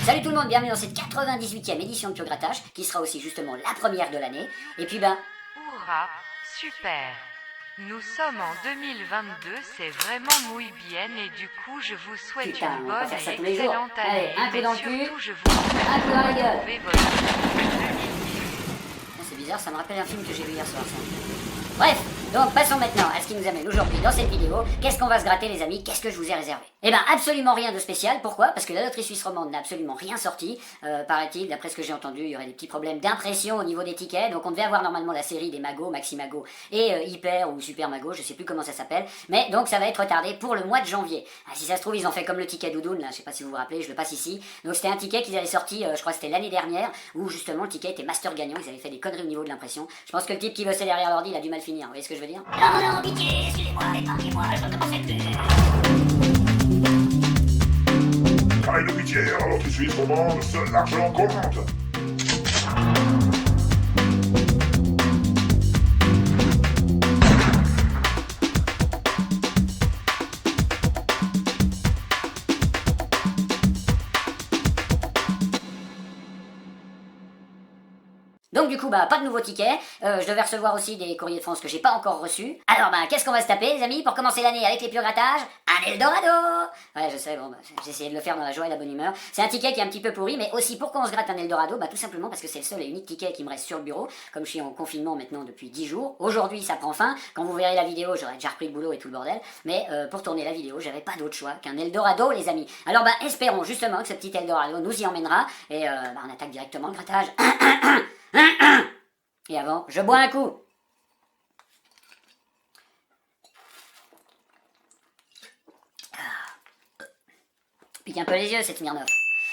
Salut tout le monde, bienvenue dans cette 98e édition de Pure Grattage, qui sera aussi justement la première de l'année. Et puis Hurrah, super. Nous sommes en 2022, c'est vraiment muy bien et du coup je vous souhaite putain, une on va bonne faire ça et tous les jours. excellente année. Allez, un peu dans le mais cul, surtout, je vous un peu dans la gueule. trouver votre C'est bizarre, ça me rappelle un film que j'ai vu hier soir, ça. Bref, donc passons maintenant à ce qui nous amène aujourd'hui dans cette vidéo. Qu'est-ce qu'on va se gratter les amis? Qu'est-ce que je vous ai réservé? Eh ben absolument rien de spécial. Pourquoi? Parce que la loterie suisse romande n'a absolument rien sorti. Paraît-il, d'après ce que j'ai entendu, il y aurait des petits problèmes d'impression au niveau des tickets. Donc on devait avoir normalement la série des Mago, Maxi Mago et Hyper ou Super Mago, je sais plus comment ça s'appelle. Mais donc ça va être retardé pour le mois de janvier. Ah, si ça se trouve, ils ont fait comme le ticket Doudoune, là, je sais pas si vous vous rappelez, je le passe ici. Donc c'était un ticket qu'ils avaient sorti, je crois que c'était l'année dernière, où justement le ticket était master gagnant, ils avaient fait des conneries au niveau de l'impression. Je pense que le type qui bossait derrière l'ordi, il a du mal finir, vous voyez ce que je veux dire? Non, pitié, excusez-moi, épargnez-moi, je recommencerai plus. Pareil de pitié, alors tu suis romande, seul l'argent compte. Donc du coup, pas de nouveaux tickets. Je devais recevoir aussi des courriers de France que j'ai pas encore reçus. Alors qu'est-ce qu'on va se taper les amis pour commencer l'année avec les Pure Grattages? Un Eldorado! Ouais, je sais, bon, j'ai essayé de le faire dans la joie et la bonne humeur. C'est un ticket qui est un petit peu pourri, mais aussi pourquoi on se gratte un Eldorado? Tout simplement parce que c'est le seul et unique ticket qui me reste sur le bureau, comme je suis en confinement maintenant depuis 10 jours. Aujourd'hui, ça prend fin. Quand vous verrez la vidéo, j'aurai déjà repris le boulot et tout le bordel. Mais pour tourner la vidéo, j'avais pas d'autre choix qu'un Eldorado, les amis. Alors espérons justement que ce petit Eldorado nous y emmènera. Et on attaque directement le grattage. Et avant, je bois un coup. Pique un peu les yeux, cette Smirnoff.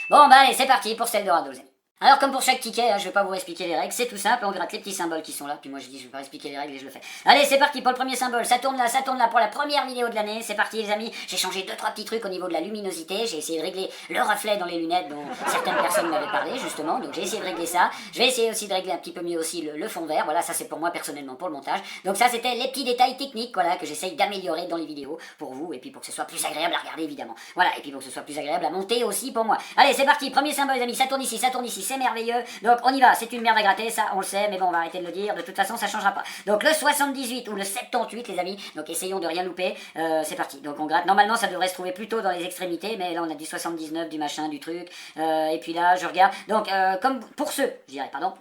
Bon, allez, c'est parti pour cet Eldorado, les amis. Alors comme pour chaque ticket, je vais pas vous expliquer les règles, c'est tout simple, on gratte les petits symboles qui sont là, puis moi je dis je vais pas expliquer les règles et je le fais. Allez c'est parti pour le premier symbole, ça tourne là pour la première vidéo de l'année, c'est parti les amis, j'ai changé 2-3 petits trucs au niveau de la luminosité, j'ai essayé de régler le reflet dans les lunettes dont certaines personnes m'avaient parlé justement, donc j'ai essayé de régler ça, je vais essayer aussi de régler un petit peu mieux aussi le fond vert, voilà ça c'est pour moi personnellement pour le montage, donc ça c'était les petits détails techniques voilà que j'essaye d'améliorer dans les vidéos pour vous et puis pour que ce soit plus agréable à regarder évidemment, voilà et puis pour que ce soit plus agréable à monter aussi pour moi. Allez c'est parti, premier symbole les amis, ça tourne ici, c'est merveilleux. Donc on y va, c'est une merde à gratter, ça on le sait, mais bon on va arrêter de le dire, de toute façon ça changera pas. Donc le 78 ou le 78 les amis, donc essayons de rien louper, c'est parti. Donc on gratte, normalement ça devrait se trouver plutôt dans les extrémités, mais là on a du 79, du machin, du truc, et puis là je regarde, donc comme pour ceux, je dirais pardon,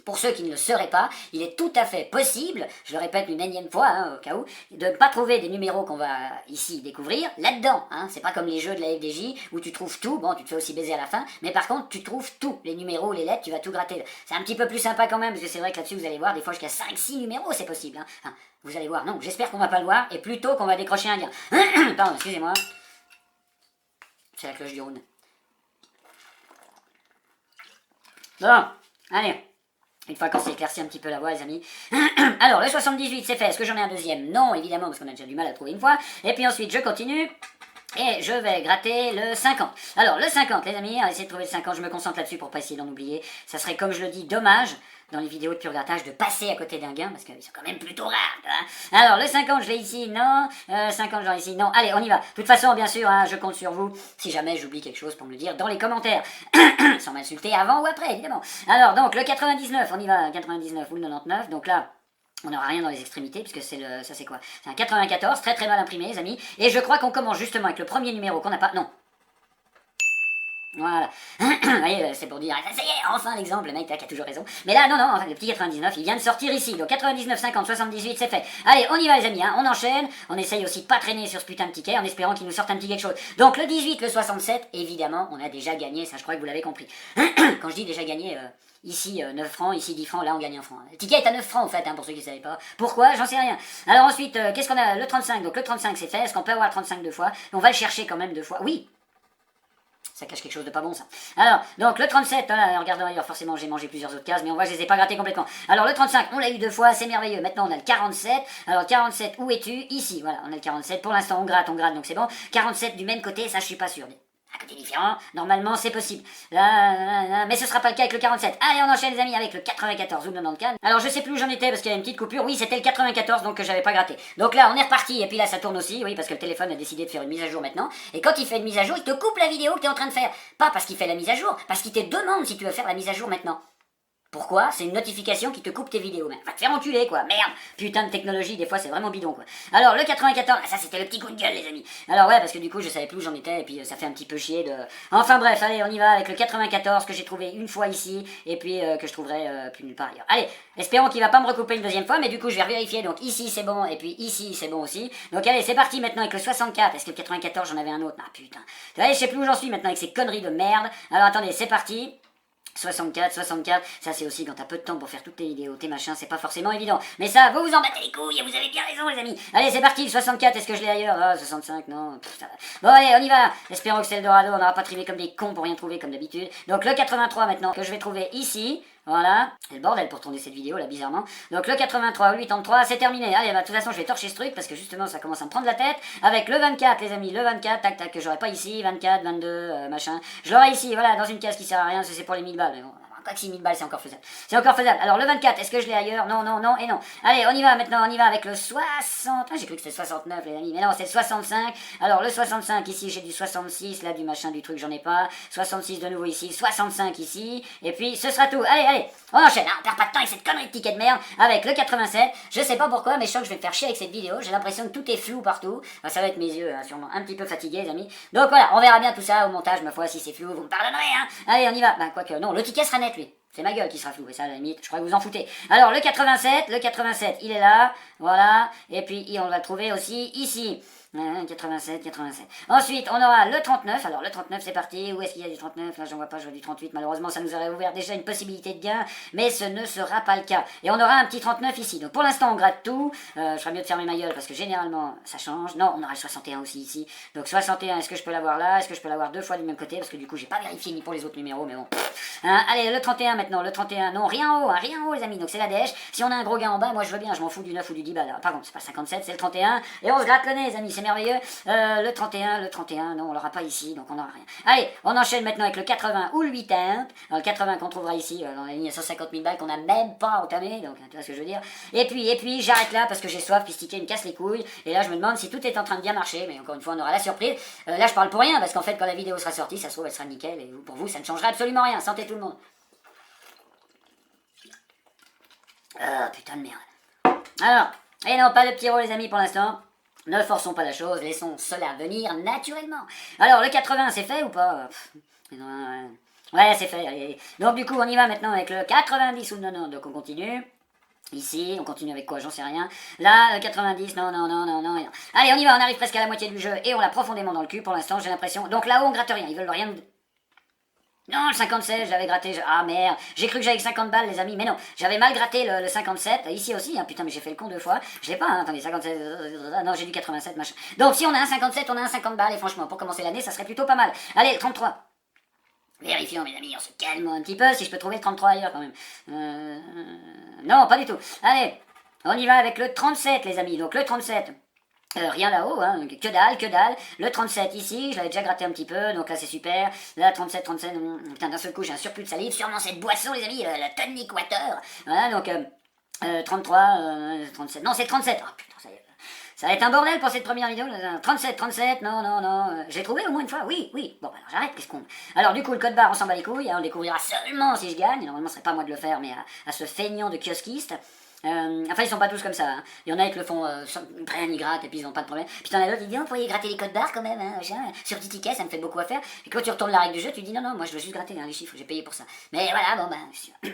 pour ceux qui ne le seraient pas, il est tout à fait possible, je le répète une énième fois, au cas où, de ne pas trouver des numéros qu'on va ici découvrir là-dedans. C'est pas comme les jeux de la FDJ où tu trouves tout, bon, tu te fais aussi baiser à la fin, mais par contre, tu trouves tout, les numéros, les lettres, tu vas tout gratter. C'est un petit peu plus sympa quand même, parce que c'est vrai que là-dessus, vous allez voir, des fois jusqu'à 5-6 numéros, c'est possible. Vous allez voir, non, j'espère qu'on va pas le voir, et plutôt qu'on va décrocher un lien. Pardon, excusez-moi. C'est la cloche du round. Bon, allez. Une fois qu'on s'est éclairci un petit peu la voix, les amis. Alors, le 78, c'est fait. Est-ce que j'en ai un deuxième? Non, évidemment, parce qu'on a déjà du mal à trouver une fois. Et puis ensuite, je continue. Et je vais gratter le 50. Alors, le 50, les amis, on va essayer de trouver le 50. Je me concentre là-dessus pour pas essayer d'en oublier. Ça serait, comme je le dis, dommage, dans les vidéos de Pure Grattage, de passer à côté d'un gain, parce qu'ils sont quand même plutôt rares. Alors, le 50, je l'ai ici, non. 50, je l'ai ici, non. Allez, on y va. De toute façon, bien sûr, je compte sur vous. Si jamais j'oublie quelque chose, pour me le dire dans les commentaires. Sans m'insulter avant ou après, évidemment. Alors, donc, le 99, on y va. 99 ou le 99, donc là... On n'aura rien dans les extrémités, puisque c'est le... Ça c'est quoi? C'est un 94, très très mal imprimé, les amis. Et je crois qu'on commence justement avec le premier numéro qu'on n'a pas... Non. Voilà. Vous voyez, c'est pour dire, ça y est, enfin l'exemple, le mec qui a toujours raison. Mais là, non, enfin, le petit 99, il vient de sortir ici. Donc 99, 50, 78, c'est fait. Allez, on y va les amis, on enchaîne. On essaye aussi de pas traîner sur ce putain de ticket, en espérant qu'il nous sorte un petit quelque chose. Donc le 18, le 67, évidemment, on a déjà gagné, ça je crois que vous l'avez compris. Quand je dis déjà gagné... Ici 9 francs, ici 10 francs, là on gagne 1 franc. Le ticket est à 9 francs en fait, pour ceux qui ne savaient pas. Pourquoi? J'en sais rien. Alors ensuite, qu'est-ce qu'on a? Le 35, donc le 35 c'est fait. Est-ce qu'on peut avoir le 35 deux fois? On va le chercher quand même deux fois. Oui. Ça cache quelque chose de pas bon ça. Alors, donc le 37, regardez ailleurs, forcément j'ai mangé plusieurs autres cases, mais on voit que je les ai pas grattés complètement. Alors le 35, on l'a eu deux fois, c'est merveilleux. Maintenant on a le 47. Alors 47, où es-tu? Ici, voilà, on a le 47. Pour l'instant on gratte, donc c'est bon. 47 du même côté, ça je suis pas sûr. À côté différent, normalement c'est possible. Là, mais ce sera pas le cas avec le 47. Allez, on enchaîne les amis avec le 94 ou le 94. Alors je sais plus où j'en étais parce qu'il y a une petite coupure. Oui, c'était le 94 donc que j'avais pas gratté. Donc là, on est reparti et puis là ça tourne aussi, oui, parce que le téléphone a décidé de faire une mise à jour maintenant. Et quand il fait une mise à jour, il te coupe la vidéo que tu es en train de faire. Pas parce qu'il fait la mise à jour, parce qu'il te demande si tu veux faire la mise à jour maintenant. Pourquoi? C'est une notification qui te coupe tes vidéos. Va te faire enculer, quoi. Merde. Putain de technologie, des fois, c'est vraiment bidon, quoi. Alors, le 94, ça, c'était le petit coup de gueule, les amis. Alors, ouais, parce que du coup, je savais plus où j'en étais, et puis ça fait un petit peu chier de... Enfin, bref, allez, on y va avec le 94, que j'ai trouvé une fois ici, et puis que je trouverai plus nulle part ailleurs. Allez, espérons qu'il va pas me recouper une deuxième fois, mais du coup, je vais vérifier. Donc, ici, c'est bon, et puis ici, c'est bon aussi. Donc, allez, c'est parti maintenant avec le 64. Est-ce que le 94, j'en avais un autre? Ah, putain. Allez, je sais plus où j'en suis maintenant avec ces conneries de merde. Alors, attendez, c'est parti. 64, ça c'est aussi quand t'as peu de temps pour faire toutes tes vidéos, tes machins, c'est pas forcément évident. Mais ça, vous en battez les couilles, vous avez bien raison les amis. Allez, c'est parti, le 64, est-ce que je l'ai ailleurs? Ah, 65, non, ça va. Bon allez, on y va. Espérons que c'est le Dorado, on n'aura pas trimé comme des cons pour rien trouver comme d'habitude. Donc le 83 maintenant, que je vais trouver ici. Voilà, c'est le bordel pour tourner cette vidéo là bizarrement. Donc le 83 ou le 83 c'est terminé. Allez bah de toute façon je vais torcher ce truc parce que justement ça commence à me prendre la tête. Avec le 24 les amis, le 24, tac tac, que j'aurai pas ici, 24, 22, machin. Je l'aurai ici, voilà, dans une case qui sert à rien, c'est pour les 1000 balles. Mais bon, quoi que 6000 balles c'est encore faisable. C'est encore faisable. Alors le 24, est-ce que je l'ai ailleurs? Non, non, non et non. Allez, on y va maintenant, on y va avec le 60. Ah, j'ai cru que c'était 69 les amis, mais non, c'est le 65. Alors le 65 ici, j'ai du 66, là du machin du truc, j'en ai pas. 66 de nouveau ici, 65 ici, et puis ce sera tout. Allez, allez, on enchaîne, hein, on perd pas de temps avec cette connerie de ticket de merde, avec le 87. Je sais pas pourquoi, mais je sens que je vais me faire chier avec cette vidéo. J'ai l'impression que tout est flou partout. Enfin, ça va être mes yeux, hein, sûrement un petit peu fatigués les amis. Donc voilà, on verra bien tout ça au montage, ma foi, si c'est flou, vous me pardonnerez, hein. Allez, on y va. Ben quoique, non, le ticket sera net lui. C'est ma gueule qui sera floue, et ça à la limite, je crois que vous en foutez. Alors le 87, il est là, voilà, et puis on va le trouver aussi ici. 87. Ensuite, on aura le 39. Alors, le 39, c'est parti. Où est-ce qu'il y a du 39? Là, j'en vois pas, je vois du 38. Malheureusement, ça nous aurait ouvert déjà une possibilité de gain, mais ce ne sera pas le cas. Et on aura un petit 39 ici. Donc, pour l'instant, on gratte tout. Je ferais mieux de fermer ma gueule parce que généralement, ça change. Non, on aura le 61 aussi ici. Donc, 61, est-ce que je peux l'avoir là? Est-ce que je peux l'avoir deux fois du même côté? Parce que du coup, j'ai pas vérifié ni pour les autres numéros, mais bon. Allez, le 31 maintenant. Le 31, non, rien en haut, hein, rien en haut, les amis. Donc, c'est la dèche. Si on a un gros gain en bas, moi, je veux bien. Je m'en fous du 9 ou du 10 balles. Alors, par contre, c'est pas 57, c'est le 31. Et on se gratte le nez, les amis. C'est merveilleux. Le 31, non, on l'aura pas ici, donc on n'aura rien. Allez, on enchaîne maintenant avec le 80 ou le 8 amp. Alors, le 80 qu'on trouvera ici, dans la ligne à 150 000 balles qu'on n'a même pas entamé, donc tu vois ce que je veux dire. Et puis, j'arrête là parce que j'ai soif, puis ce ticket me casse les couilles. Et là, je me demande si tout est en train de bien marcher, mais encore une fois, on aura la surprise. Là, je parle pour rien, parce qu'en fait, quand la vidéo sera sortie, ça se trouve, elle sera nickel, et pour vous, ça ne changera absolument rien. Santé tout le monde. Ah, putain de merde. Alors, et non, pas de Pierrot, les amis, pour l'instant. Ne forçons pas la chose, laissons cela venir naturellement. Alors, le 80, c'est fait ou pas? Ouais, c'est fait. Allez. Donc, du coup, on y va maintenant avec le 90 ou le 90. Donc, on continue. Ici, on continue avec quoi? J'en sais rien. Là, 90, non. Allez, on y va, on arrive presque à la moitié du jeu et on l'a profondément dans le cul pour l'instant, j'ai l'impression. Donc là-haut, on gratte rien, ils veulent rien nous... Non, le 57, j'avais gratté... Ah merde, j'ai cru que j'avais 50 balles les amis, mais non, j'avais mal gratté le 57, ici aussi, hein, putain mais j'ai fait le con deux fois, je l'ai pas, hein, attendez, 57, non j'ai du 87, machin. Donc si on a un 57, on a un 50 balles, et franchement, pour commencer l'année, ça serait plutôt pas mal. Allez, le 33. Vérifions mes amis, on se calme un petit peu, si je peux trouver le 33 ailleurs quand même. Non, pas du tout. Allez, on y va avec le 37 les amis, donc le 37... rien là-haut, hein, que dalle. Le 37 ici, je l'avais déjà gratté un petit peu, donc là c'est super. Là 37, putain d'un seul coup j'ai un surplus de salive, sûrement cette boisson les amis, la tonic water. Voilà, donc 33, 37, non c'est 37. Oh putain, ça va être un bordel pour cette première vidéo. 37, non. J'ai trouvé au moins une fois, oui. Bon, alors j'arrête, qu'est-ce qu'on... Alors du coup, le code barre, on s'en bat les couilles, hein, on le découvrira seulement si je gagne. Normalement, ce serait pas à moi de le faire, mais à ce feignant de kiosquiste. Enfin, ils sont pas tous comme ça. Hein. Il y en a qui le font, rien ils grattent et puis ils ont pas de problème. Puis t'en as d'autres qui disent, on pourrait gratter les codes barres quand même, hein, sur petit ticket, ça me fait beaucoup à faire. Et quand tu retournes la règle du jeu, tu dis, non, moi je veux juste gratter les chiffres, j'ai payé pour ça. Mais voilà, bon,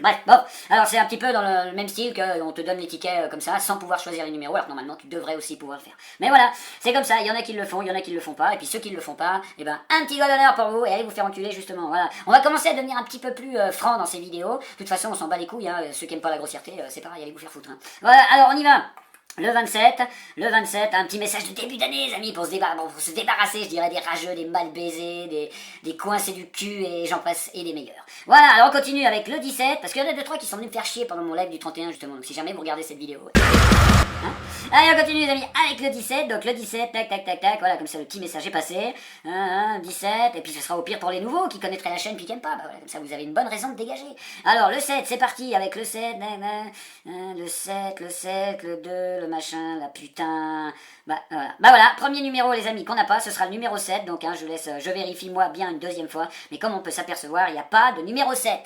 bref, bon. Alors c'est un petit peu dans le même style qu'on te donne les tickets comme ça, sans pouvoir choisir les numéros, alors que normalement tu devrais aussi pouvoir le faire. Mais voilà, c'est comme ça, il y en a qui le font, il y en a qui le font pas, et puis ceux qui le font pas, et ben, un petit doigt d'honneur pour vous, et allez vous faire enculer justement, voilà. On va commencer à devenir un petit peu plus franc dans ces vidéos. De toute façon, on s'en bat les couilles, hein. Ceux qui aiment pas la grossièreté, c'est pareil, allez vous faire foutre. Hein. Voilà, alors on y va. Le 27, un petit message de début d'année, les amis, pour se débarrasser, je dirais, des rageux, des mal baisés, des coincés du cul, et j'en passe, et des meilleurs. Voilà, alors on continue avec le 17, parce qu'il y en a 2-3 qui sont venus me faire chier pendant mon live du 31, justement, donc si jamais vous regardez cette vidéo... Hein. Allez, on continue les amis avec le 17, donc le 17, tac tac tac tac, voilà, comme ça le petit message est passé, 17, et puis ce sera au pire pour les nouveaux qui connaîtraient la chaîne puis qui n'aiment pas, bah voilà, comme ça vous avez une bonne raison de dégager. Alors le 7, c'est parti avec le 7, le 7, le 2, le machin, la putain, bah voilà, premier numéro les amis qu'on n'a pas, ce sera le numéro 7, donc je laisse, je vérifie moi bien une deuxième fois, mais comme on peut s'apercevoir, il n'y a pas de numéro 7.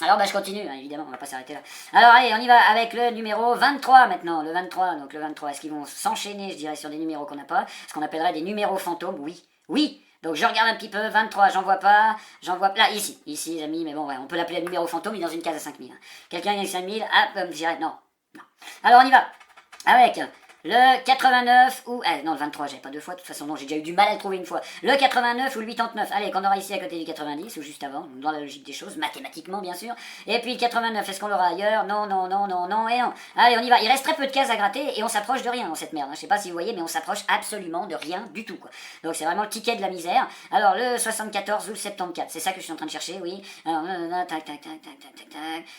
Alors je continue, évidemment, on va pas s'arrêter là. Alors allez, on y va avec le numéro 23 maintenant, le 23, donc le 23, est-ce qu'ils vont s'enchaîner, je dirais, sur des numéros qu'on n'a pas, ce qu'on appellerait des numéros fantômes, oui, donc je regarde un petit peu, 23, j'en vois pas, là, ici les amis, mais bon, ouais, on peut l'appeler le numéro fantôme, il est dans une case à 5000. Quelqu'un gagne 5000, je dirais, non. Alors on y va, avec... Le 89 ou... non, le 23, j'avais pas deux fois, de toute façon, non, j'ai déjà eu du mal à le trouver une fois. Le 89 ou le 89, allez, qu'on aura ici à côté du 90, ou juste avant, dans la logique des choses, mathématiquement, bien sûr. Et puis le 89, est-ce qu'on l'aura ailleurs? Non, et non. Allez, on y va, il reste très peu de cases à gratter, et on s'approche de rien dans cette merde. Je sais pas si vous voyez, mais on s'approche absolument de rien du tout, quoi. Donc c'est vraiment le ticket de la misère. Alors, le 74 ou le 74, c'est ça que je suis en train de chercher, oui. Alors, tac,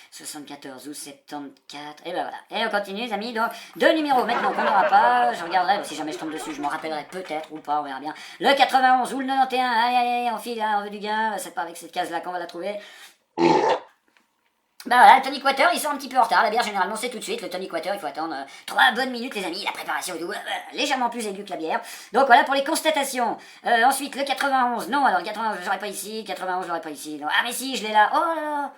74 ou 74, et ben voilà. Et on continue, les amis, donc, deux numéros maintenant qu'on n'aura pas, je regarderai, si jamais je tombe dessus, je m'en rappellerai peut-être ou pas, on verra bien. Le 91 ou le 91, allez, on file, on veut du gain, c'est pas avec cette case-là qu'on va la trouver. Bah voilà, le tonic water, il sort un petit peu en retard, la bière généralement c'est tout de suite, le tonic water il faut attendre 3 bonnes minutes les amis, la préparation est légèrement plus aiguë que la bière. Donc voilà pour les constatations. Ensuite le 91, non alors le 91 je l'aurais pas ici, 91 je l'aurais pas ici, non. Ah mais si je l'ai là, oh là là.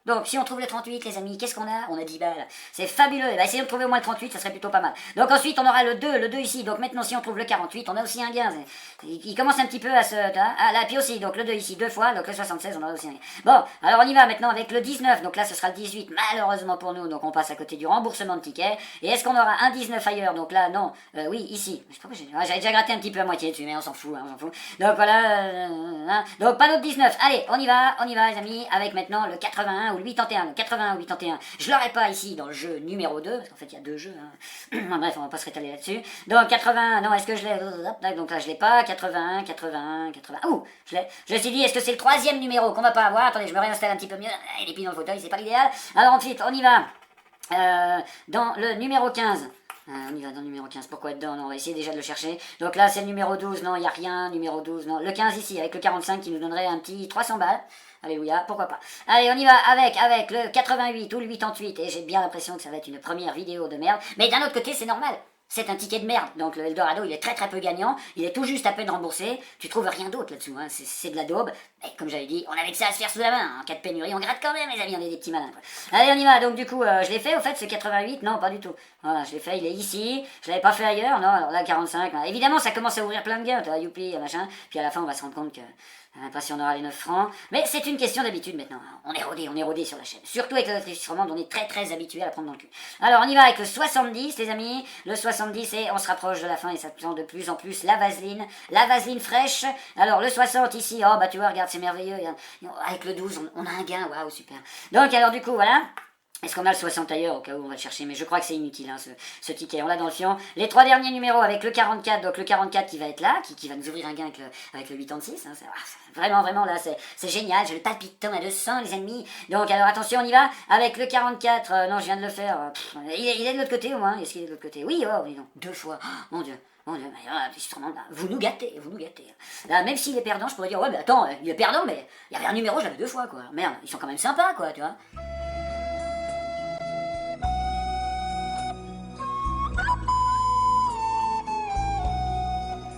Donc si on trouve le 38 les amis, qu'est-ce qu'on a? On a 10 balles, c'est fabuleux, bah, essayons de trouver au moins le 38, ça serait plutôt pas mal. Donc ensuite on aura le 2 ici, donc maintenant si on trouve le 48, on a aussi un gain, il commence un petit peu à se... Ah là, puis aussi, donc le 2 ici 2 fois, donc le 76 on aura aussi un gain. Bon, alors on y va maintenant avec le 19, donc là ce sera le 18, malheureusement pour nous, donc on passe à côté du remboursement de tickets. Et est-ce qu'on aura un 19 ailleurs? Donc là non, oui ici, je sais pas pourquoi j'avais déjà gratté un petit peu à moitié dessus, mais on s'en fout, on s'en fout. Donc voilà, donc pas d'autre 19, allez, on y va les amis, avec maintenant le 81 ou le 81, le 81 ou 81, je l'aurai pas ici dans le jeu numéro 2, parce qu'en fait il y a deux jeux, bref on va pas se rétaler là-dessus. Donc 81, non est-ce que je l'ai, donc là je l'ai pas, 81, ouh, je me suis dit est-ce que c'est le troisième numéro qu'on va pas avoir, attendez je me réinstalle un petit peu mieux, il est pile dans le fauteuil, c'est pas l'idéal. Alors ensuite on y va, dans le numéro 15. On y va dans le numéro 15, pourquoi être dedans? Non, on va essayer déjà de le chercher. Donc là c'est le numéro 12, non il n'y a rien, numéro 12, non. Le 15 ici avec le 45 qui nous donnerait un petit 300 balles. Alléluia, pourquoi pas. Allez, on y va avec le 88 ou le 88, et j'ai bien l'impression que ça va être une première vidéo de merde. Mais d'un autre côté, c'est normal. C'est un ticket de merde, donc le Eldorado il est très peu gagnant, il est tout juste à peine remboursé, tu trouves rien d'autre là-dessous, c'est de la daube, mais comme j'avais dit, on avait que ça à se faire sous la main, en cas de pénurie, on gratte quand même les amis, on est des petits malins quoi. Allez on y va, donc du coup, je l'ai fait au fait ce 88, non pas du tout, voilà je l'ai fait, il est ici, je l'avais pas fait ailleurs, non, alors là 45, évidemment ça commence à ouvrir plein de gains, youpi, machin, puis à la fin on va se rendre compte que... pas si on aura les 9 francs, mais c'est une question d'habitude maintenant. On est rodé sur la chaîne. Surtout avec le rétrécissement, on est très habitué à la prendre dans le cul. Alors on y va avec le 70 les amis, le 70 et on se rapproche de la fin et ça sent de plus en plus la vaseline fraîche. Alors le 60 ici, oh bah tu vois, regarde c'est merveilleux, avec le 12 on a un gain, waouh super. Donc alors du coup voilà. Est-ce qu'on a le 60 ailleurs au cas où on va le chercher, mais je crois que c'est inutile ce ticket, on l'a dans le fion. Les 3 derniers numéros avec le 44, donc le 44 qui va être là, qui va nous ouvrir un gain avec le 86, vraiment là c'est génial, je le palpitant à 200 les amis. Donc alors attention on y va avec le 44, non je viens de le faire, il est de l'autre côté au moins, est-ce qu'il est de l'autre côté? Oui, oh oui non, 2 fois, oh, mon dieu. Vous nous gâtez. Là, même s'il est perdant, je pourrais dire, ouais, mais attends, il est perdant, mais il y avait un numéro, je l'avais 2 fois, quoi. Merde, ils sont quand même sympas, quoi, tu vois.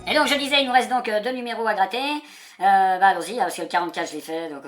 Et donc je disais, il nous reste donc 2 numéros à gratter. Allons-y, parce que le 44 je l'ai fait, donc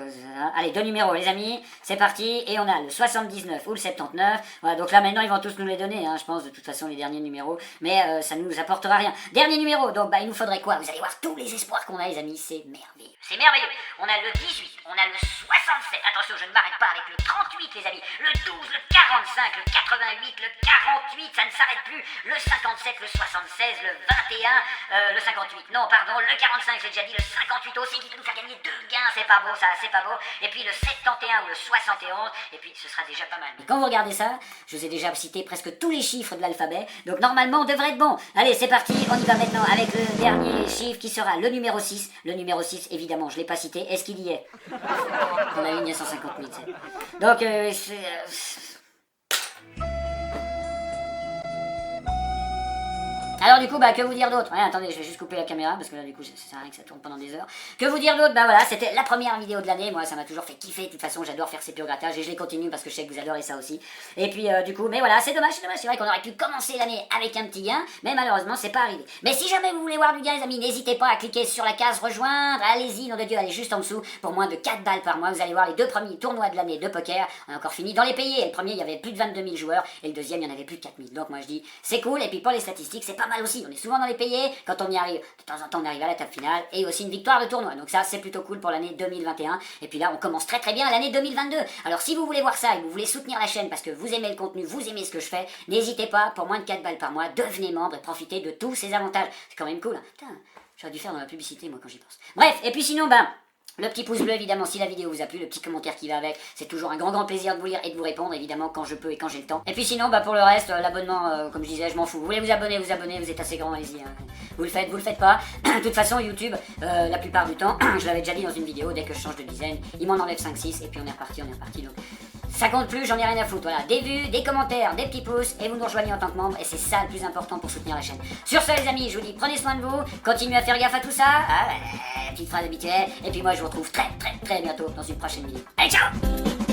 allez, 2 numéros les amis, c'est parti, et on a le 79 ou le 79, voilà, donc là maintenant ils vont tous nous les donner, je pense de toute façon les derniers numéros, mais ça ne nous apportera rien. Dernier numéro, donc il nous faudrait quoi? Vous allez voir tous les espoirs qu'on a les amis, c'est merveilleux. C'est merveilleux, on a le 18, on a le 67, attention je ne m'arrête pas avec le 38 les amis, le 12, le 45, le 88, le 48, ça ne s'arrête plus, le 57, le 76, le 21, le 58, non pardon, le 45 j'ai déjà dit, le 58 aussi qui peut nous faire gagner 2 gains, c'est pas beau ça, c'est pas beau, et puis le 71 ou le 71, et puis ce sera déjà pas mal. Mais quand vous regardez ça, je vous ai déjà cité presque tous les chiffres de l'alphabet, donc normalement on devrait être bon. Allez c'est parti, on y va maintenant avec le dernier chiffre qui sera le numéro 6, le numéro 6 évidemment je l'ai pas cité, est-ce qu'il y est? On a eu 950 000, donc Alors du coup, bah que vous dire d'autre? Ouais, attendez, je vais juste couper la caméra parce que là du coup ça sert à rien que ça tourne pendant des heures. Que vous dire d'autre? Bah voilà, c'était la première vidéo de l'année. Moi, ça m'a toujours fait kiffer. De toute façon, j'adore faire ces grattage et je les continue parce que je sais que vous adorez ça aussi. Et puis du coup, mais voilà, c'est dommage. C'est vrai qu'on aurait pu commencer l'année avec un petit gain, mais malheureusement, c'est pas arrivé. Mais si jamais vous voulez voir du gain, les amis, n'hésitez pas à cliquer sur la case rejoindre. Allez-y, nom de Dieu, allez juste en dessous. Pour moins de 4 balles par mois, vous allez voir les 2 premiers tournois de l'année de poker. On a encore fini dans les payés. Et le premier, il y avait plus de 22 000 joueurs et le deuxième, il y en avait plus de 4 000. Donc moi je dis, c'est cool. Et puis pour les statistiques, c'est pas mal aussi. On est souvent dans les payés. Quand on y arrive, de temps en temps, on arrive à la table finale et aussi une victoire de tournoi. Donc ça, c'est plutôt cool pour l'année 2021. Et puis là, on commence très bien l'année 2022. Alors si vous voulez voir ça et vous voulez soutenir la chaîne parce que vous aimez le contenu, vous aimez ce que je fais, n'hésitez pas, pour moins de 4 balles par mois, devenez membre et profitez de tous ces avantages. C'est quand même cool. Hein. Putain, j'aurais dû faire dans la publicité, moi, quand j'y pense. Bref, et puis sinon, le petit pouce bleu, évidemment, si la vidéo vous a plu, le petit commentaire qui va avec, c'est toujours un grand plaisir de vous lire et de vous répondre, évidemment, quand je peux et quand j'ai le temps. Et puis sinon, pour le reste, l'abonnement, comme je disais, je m'en fous. Vous voulez vous abonner, vous êtes assez grand, allez-y. Hein. Vous le faites pas. De toute façon, YouTube, la plupart du temps, je l'avais déjà dit dans une vidéo, dès que je change de design, il m'en enlève 5-6, et puis on est reparti. Donc, ça compte plus, j'en ai rien à foutre. Voilà, des vues, des commentaires, des petits pouces, et vous nous rejoignez en tant que membre, et c'est ça le plus important pour soutenir la chaîne. Sur ce, les amis, je vous dis, prenez soin de vous, continuez à faire gaffe à tout ça, petite phrase habituelle, et puis moi je vous retrouve très bientôt dans une prochaine vidéo. Allez, ciao!